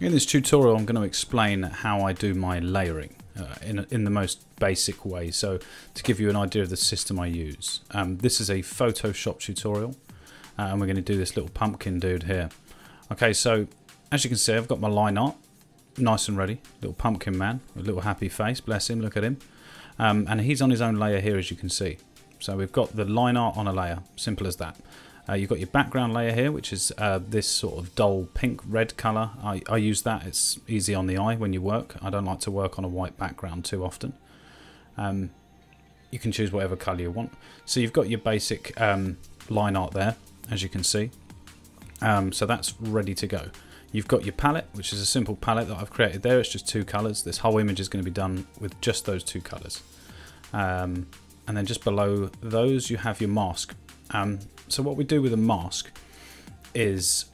In this tutorial I'm going to explain how I do my layering in the most basic way, so to give you an idea of the system I use. This is a Photoshop tutorial and we're going to do this little pumpkin dude here. Okay, so as you can see I've got my line art nice and ready, little pumpkin man with a little happy face, bless him, look at him. And he's on his own layer here, as you can see. So we've got the line art on a layer, simple as that. You've got your background layer here, which is this sort of dull pink red colour. I use that, it's easy on the eye when you work. I don't like to work on a white background too often. You can choose whatever colour you want. So you've got your basic line art there, as you can see. So that's ready to go. You've got your palette, which is a simple palette that I've created there. It's just two colours. This whole image is going to be done with just those two colours. And then just below those you have your mask. So what we do with a mask is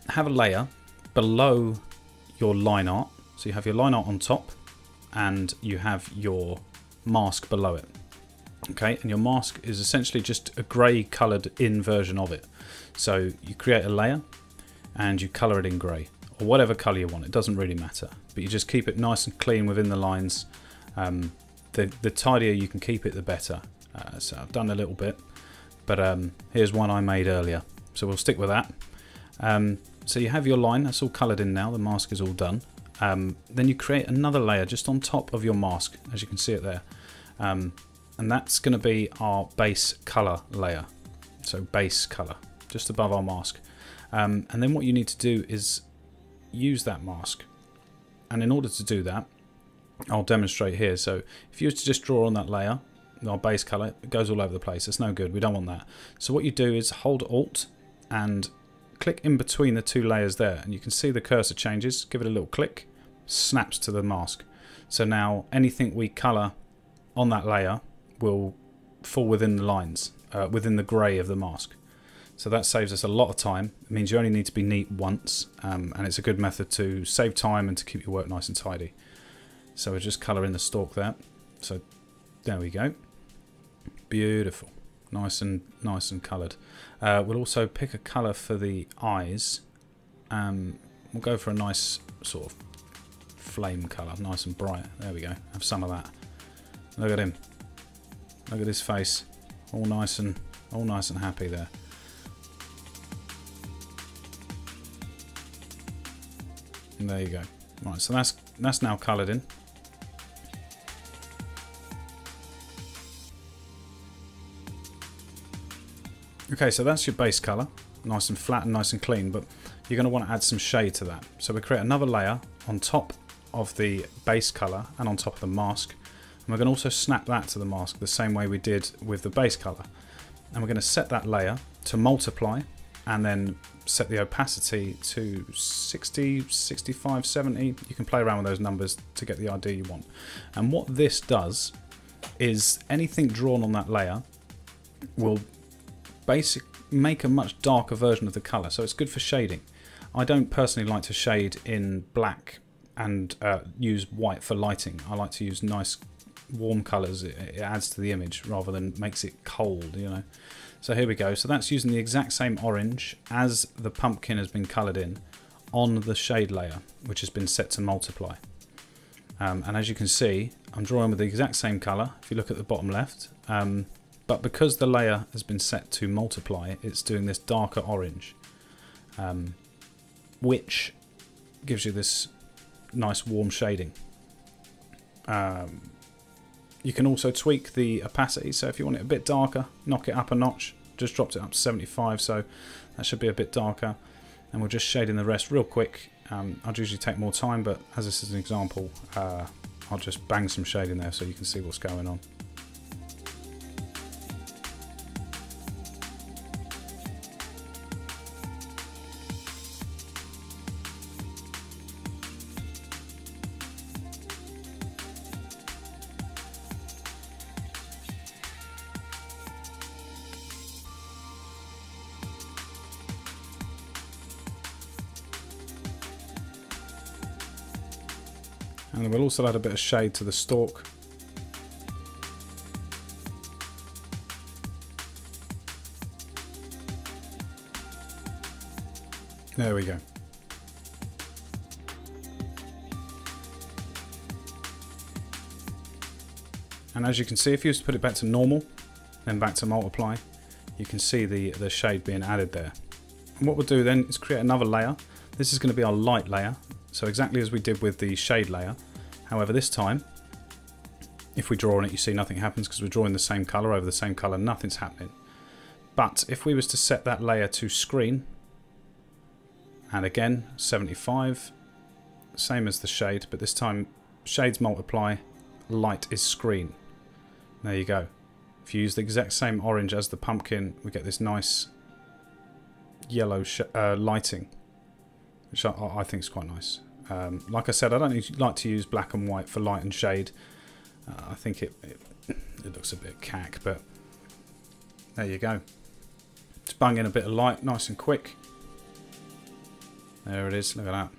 have a layer below your line art. So you have your line art on top and you have your mask below it. Okay, and your mask is essentially just a grey coloured in version of it. So you create a layer and you colour it in grey or whatever colour you want. It doesn't really matter, but you just keep it nice and clean within the lines. The tidier you can keep it, the better. So I've done a little bit. But here's one I made earlier, so we'll stick with that. So you have your line, that's all coloured in now, the mask is all done. Then you create another layer just on top of your mask, as you can see it there. And that's going to be our base colour layer. So base colour, just above our mask. And then what you need to do is use that mask. And in order to do that, I'll demonstrate here. So if you were to just draw on that layer, our base colour, it goes all over the place. It's no good. We don't want that. So what you do is hold Alt and click in between the two layers there, and you can see the cursor changes. Give it a little click, snaps to the mask. So now anything we colour on that layer will fall within the lines, within the grey of the mask. So that saves us a lot of time. It means you only need to be neat once, and it's a good method to save time and to keep your work nice and tidy. So we'll just colour in the stalk there. So there we go. Beautiful, nice and coloured. We'll also pick a colour for the eyes. We'll go for a nice sort of flame colour, nice and bright. There we go. Have some of that. Look at him. Look at his face. All nice and happy there. And there you go. Right, so that's now coloured in. Okay, so that's your base colour, nice and flat and nice and clean, but you're going to want to add some shade to that. So we create another layer on top of the base colour and on top of the mask. And we're going to also snap that to the mask the same way we did with the base colour. And we're going to set that layer to multiply and then set the opacity to 60, 65, 70. You can play around with those numbers to get the idea you want. And what this does is anything drawn on that layer will make a much darker version of the colour, so it's good for shading. I don't personally like to shade in black and use white for lighting. I like to use nice warm colours. It adds to the image rather than makes it cold, you know. So here we go. So that's using the exact same orange as the pumpkin has been coloured in on the shade layer, which has been set to multiply. And as you can see, I'm drawing with the exact same colour if you look at the bottom left. But because the layer has been set to multiply, it's doing this darker orange, which gives you this nice warm shading. You can also tweak the opacity, so if you want it a bit darker, knock it up a notch. Just dropped it up to 75, so that should be a bit darker. And we'll just shade in the rest real quick. I'd usually take more time, but as this is an example, I'll just bang some shade in there so you can see what's going on. And we'll also add a bit of shade to the stalk. There we go. And as you can see, if you just put it back to normal, then back to multiply, you can see the shade being added there. And what we'll do then is create another layer. This is going to be our light layer, so exactly as we did with the shade layer. However, this time, if we draw on it, you see nothing happens because we're drawing the same colour over the same colour, nothing's happening. But if we was to set that layer to screen, and again, 75, same as the shade, but this time shades multiply, light is screen. There you go. If you use the exact same orange as the pumpkin, we get this nice yellow lighting, which I think is quite nice. Like I said, I don't like to use black and white for light and shade. I think it looks a bit cack, but there you go. Just bung in a bit of light, nice and quick. There it is, look at that.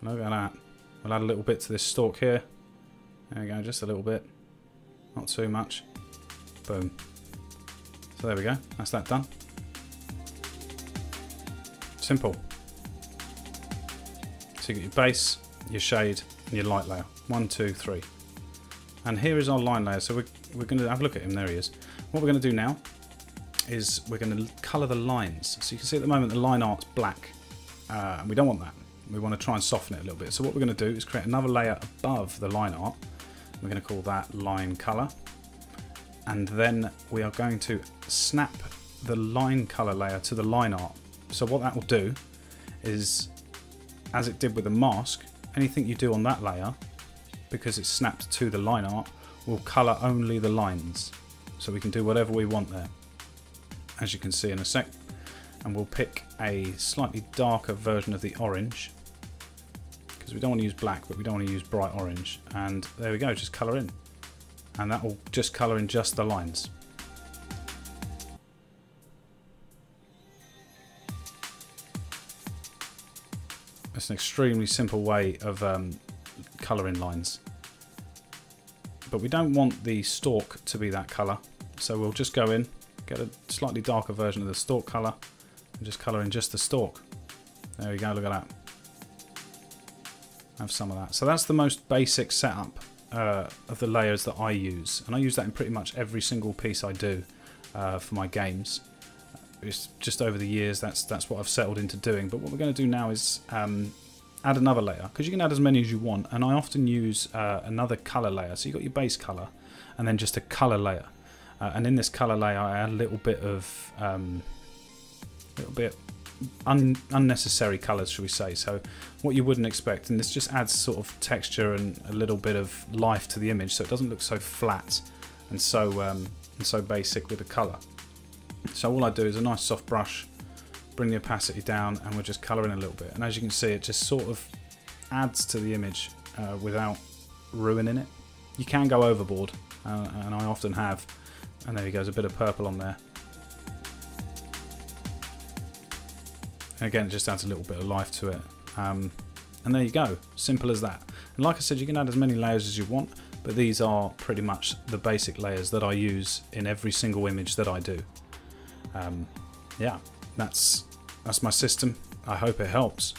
Look at that. We'll add a little bit to this stalk here. There we go, just a little bit. Not too much. Boom. So there we go, that's that done. Simple. So you get your base, your shade, and your light layer. 1, 2, 3. And here is our line layer. So we're going to have a look at him. There he is. What we're going to do now is we're going to colour the lines. So you can see at the moment the line art's black. And we don't want that. We want to try and soften it a little bit. So what we're going to do is create another layer above the line art. We're going to call that line colour. And then we are going to snap the line colour layer to the line art. So what that will do is, as it did with the mask, anything you do on that layer, because it's snapped to the line art, will colour only the lines. So we can do whatever we want there, as you can see in a sec. And we'll pick a slightly darker version of the orange, because we don't want to use black, but we don't want to use bright orange. And there we go, just colour in. And that will just colour in just the lines. It's an extremely simple way of colouring lines. But we don't want the stalk to be that colour, so we'll just go in, get a slightly darker version of the stalk colour, and just colour in just the stalk. There we go, look at that. Have some of that. So that's the most basic setup of the layers that I use, and I use that in pretty much every single piece I do for my games. It's just over the years that's what I've settled into doing. But what we're going to do now is add another layer, because you can add as many as you want, and I often use another colour layer. So you've got your base colour and then just a colour layer, and in this colour layer I add a little bit of unnecessary colours, shall we say. So what you wouldn't expect, and this just adds sort of texture and a little bit of life to the image, so it doesn't look so flat and so basic with the colour. So all I do is a nice soft brush, bring the opacity down, and we'll just colour in a little bit. And as you can see, it just sort of adds to the image without ruining it. You can go overboard, and I often have. And there he goes, a bit of purple on there. And again, it just adds a little bit of life to it. And there you go, simple as that. And like I said, you can add as many layers as you want, but these are pretty much the basic layers that I use in every single image that I do. Yeah, that's my system. I hope it helps.